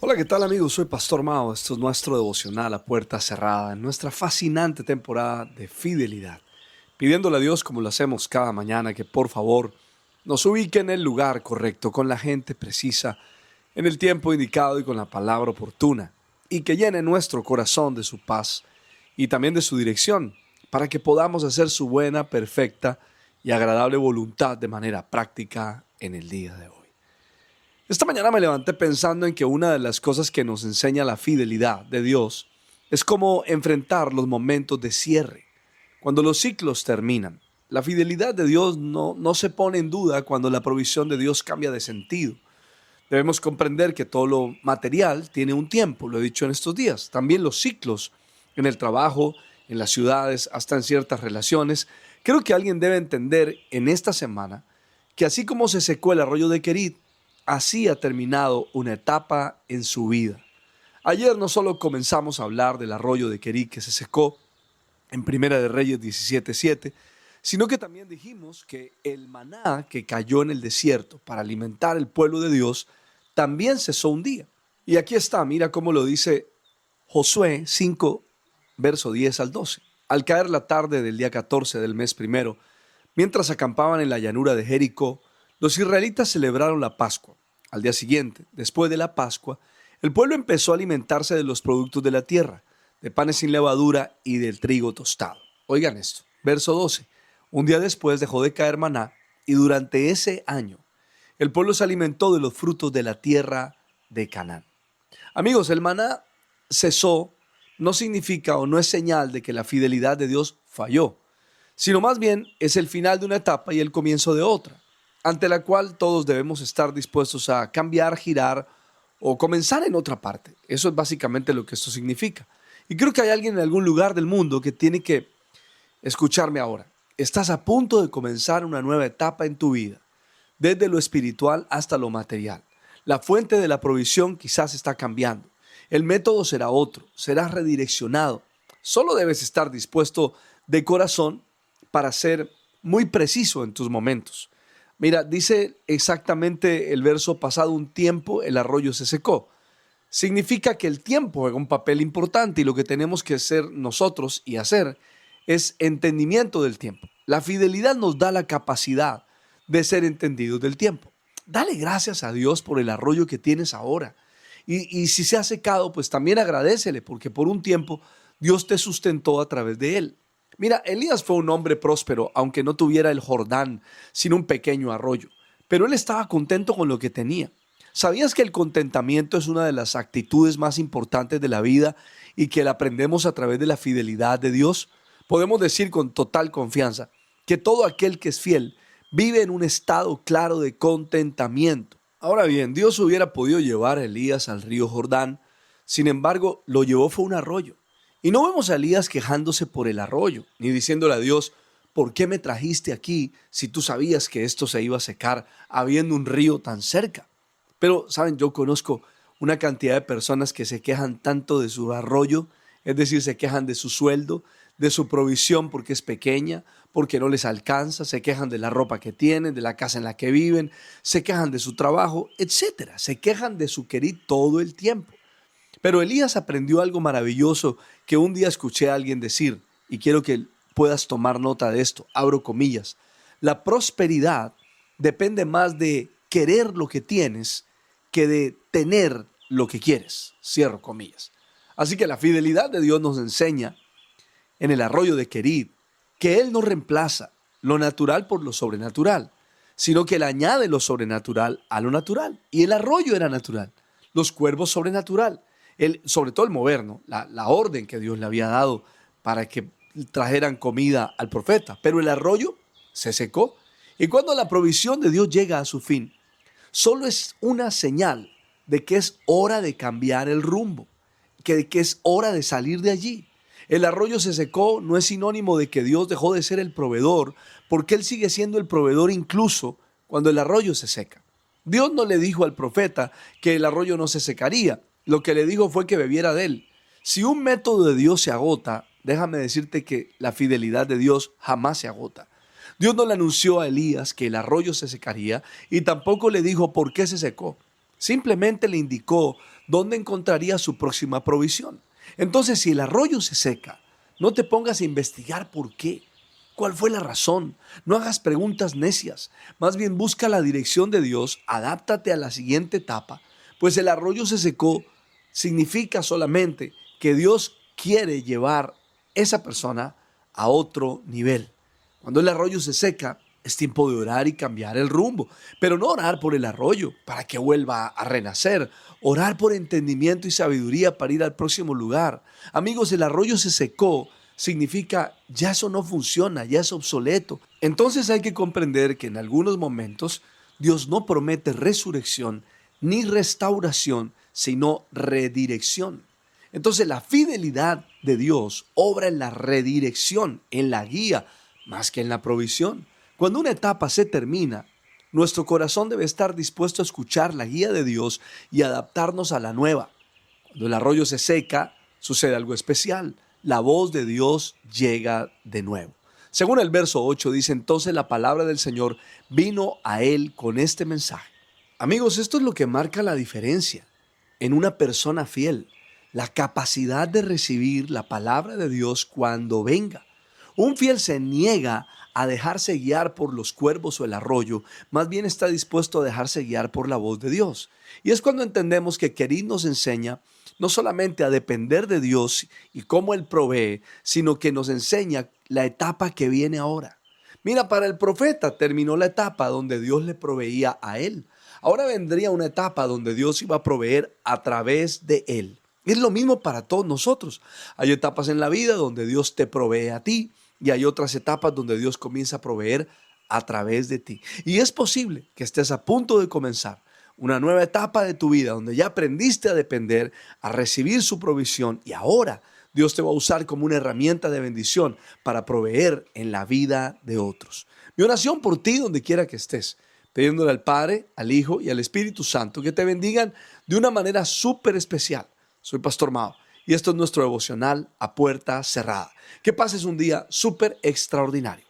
Hola, ¿qué tal amigos? Soy Pastor Mao. Esto es nuestro devocional a puerta cerrada en nuestra fascinante temporada de fidelidad. Pidiéndole a Dios, como lo hacemos cada mañana, que por favor nos ubique en el lugar correcto, con la gente precisa, en el tiempo indicado y con la palabra oportuna, y que llene nuestro corazón de su paz y también de su dirección, para que podamos hacer su buena, perfecta y agradable voluntad de manera práctica en el día de hoy. Esta mañana me levanté pensando en que una de las cosas que nos enseña la fidelidad de Dios es cómo enfrentar los momentos de cierre, cuando los ciclos terminan. La fidelidad de Dios no se pone en duda cuando la provisión de Dios cambia de sentido. Debemos comprender que todo lo material tiene un tiempo, lo he dicho en estos días. También los ciclos en el trabajo, en las ciudades, hasta en ciertas relaciones. Creo que alguien debe entender en esta semana que así como se secó el arroyo de Querit, así ha terminado una etapa en su vida. Ayer no solo comenzamos a hablar del arroyo de Querit que se secó en Primera de Reyes 17:7, sino que también dijimos que el maná que cayó en el desierto para alimentar el pueblo de Dios también cesó un día. Y aquí está, mira cómo lo dice Josué 5, verso 10 al 12. Al caer la tarde del día 14 del mes primero, mientras acampaban en la llanura de Jericó, los israelitas celebraron la Pascua. Al día siguiente, después de la Pascua, el pueblo empezó a alimentarse de los productos de la tierra, de panes sin levadura y del trigo tostado. Oigan esto, verso 12. Un día después dejó de caer maná y durante ese año el pueblo se alimentó de los frutos de la tierra de Canaán. Amigos, el maná cesó no significa o no es señal de que la fidelidad de Dios falló, sino más bien es el final de una etapa y el comienzo de otra, ante la cual todos debemos estar dispuestos a cambiar, girar o comenzar en otra parte. Eso es básicamente lo que esto significa. Y creo que hay alguien en algún lugar del mundo que tiene que escucharme ahora. Estás a punto de comenzar una nueva etapa en tu vida, desde lo espiritual hasta lo material. La fuente de la provisión quizás está cambiando. El método será otro, serás redireccionado. Solo debes estar dispuesto de corazón para ser muy preciso en tus momentos. Mira, dice exactamente el verso pasado, un tiempo el arroyo se secó. Significa que el tiempo juega un papel importante y lo que tenemos que hacer nosotros y hacer es entendimiento del tiempo. La fidelidad nos da la capacidad de ser entendidos del tiempo. Dale gracias a Dios por el arroyo que tienes ahora. Y si se ha secado, pues también agradécele, porque por un tiempo Dios te sustentó a través de él. Mira, Elías fue un hombre próspero, aunque no tuviera el Jordán, sino un pequeño arroyo. Pero él estaba contento con lo que tenía. ¿Sabías que el contentamiento es una de las actitudes más importantes de la vida y que la aprendemos a través de la fidelidad de Dios? Podemos decir con total confianza que todo aquel que es fiel vive en un estado claro de contentamiento. Ahora bien, Dios hubiera podido llevar a Elías al río Jordán, sin embargo, lo llevó fue un arroyo. Y no vemos a Elías quejándose por el arroyo, ni diciéndole a Dios, ¿por qué me trajiste aquí si tú sabías que esto se iba a secar habiendo un río tan cerca? Pero, ¿saben? Yo conozco una cantidad de personas que se quejan tanto de su arroyo, es decir, se quejan de su sueldo, de su provisión porque es pequeña, porque no les alcanza, se quejan de la ropa que tienen, de la casa en la que viven, se quejan de su trabajo, etcétera. Se quejan de su querer todo el tiempo. Pero Elías aprendió algo maravilloso que un día escuché a alguien decir, y quiero que puedas tomar nota de esto, abro comillas. La prosperidad depende más de querer lo que tienes que de tener lo que quieres, cierro comillas. Así que la fidelidad de Dios nos enseña en el arroyo de Querid que Él no reemplaza lo natural por lo sobrenatural, sino que Él añade lo sobrenatural a lo natural. Y el arroyo era natural, los cuervos sobrenatural, sobre todo el mover, ¿no? La orden que Dios le había dado para que trajeran comida al profeta. Pero el arroyo se secó. Y cuando la provisión de Dios llega a su fin, solo es una señal de que es hora de cambiar el rumbo, que es hora de salir de allí. El arroyo se secó no es sinónimo de que Dios dejó de ser el proveedor, porque Él sigue siendo el proveedor incluso cuando el arroyo se seca. Dios no le dijo al profeta que el arroyo no se secaría, lo que le dijo fue que bebiera de él. Si un método de Dios se agota, déjame decirte que la fidelidad de Dios jamás se agota. Dios no le anunció a Elías que el arroyo se secaría y tampoco le dijo por qué se secó. simplemente le indicó dónde encontraría su próxima provisión. Entonces, si el arroyo se seca, no te pongas a investigar por qué. ¿Cuál fue la razón? No hagas preguntas necias. Más bien busca la dirección de Dios, adáptate a la siguiente etapa, pues el arroyo se secó significa solamente que Dios quiere llevar esa persona a otro nivel. Cuando el arroyo se seca, es tiempo de orar y cambiar el rumbo, pero no orar por el arroyo para que vuelva a renacer, orar por entendimiento y sabiduría para ir al próximo lugar. Amigos, el arroyo se secó significa ya eso no funciona, ya es obsoleto. Entonces hay que comprender que en algunos momentos Dios no promete resurrección ni restauración, sino redirección. Entonces la fidelidad de Dios obra en la redirección, en la guía, más que en la provisión. Cuando una etapa se termina, nuestro corazón debe estar dispuesto a escuchar la guía de Dios y adaptarnos a la nueva. Cuando el arroyo se seca, sucede algo especial. La voz de Dios llega de nuevo. Según el verso 8 dice, entonces la palabra del Señor vino a él con este mensaje. Amigos, esto es lo que marca la diferencia en una persona fiel, la capacidad de recibir la palabra de Dios cuando venga. Un fiel se niega a dejarse guiar por los cuervos o el arroyo, más bien está dispuesto a dejarse guiar por la voz de Dios. Y es cuando entendemos que Querid nos enseña no solamente a depender de Dios y cómo Él provee, sino que nos enseña la etapa que viene ahora. Mira, para el profeta terminó la etapa donde Dios le proveía a él. Ahora vendría una etapa donde Dios iba a proveer a través de él. Es lo mismo para todos nosotros. Hay etapas en la vida donde Dios te provee a ti y hay otras etapas donde Dios comienza a proveer a través de ti. Y es posible que estés a punto de comenzar una nueva etapa de tu vida donde ya aprendiste a depender, a recibir su provisión y ahora Dios te va a usar como una herramienta de bendición para proveer en la vida de otros. Mi oración por ti donde quiera que estés, pidiéndole al Padre, al Hijo y al Espíritu Santo que te bendigan de una manera súper especial. Soy Pastor Mao y esto es nuestro devocional a puerta cerrada. Que pases un día súper extraordinario.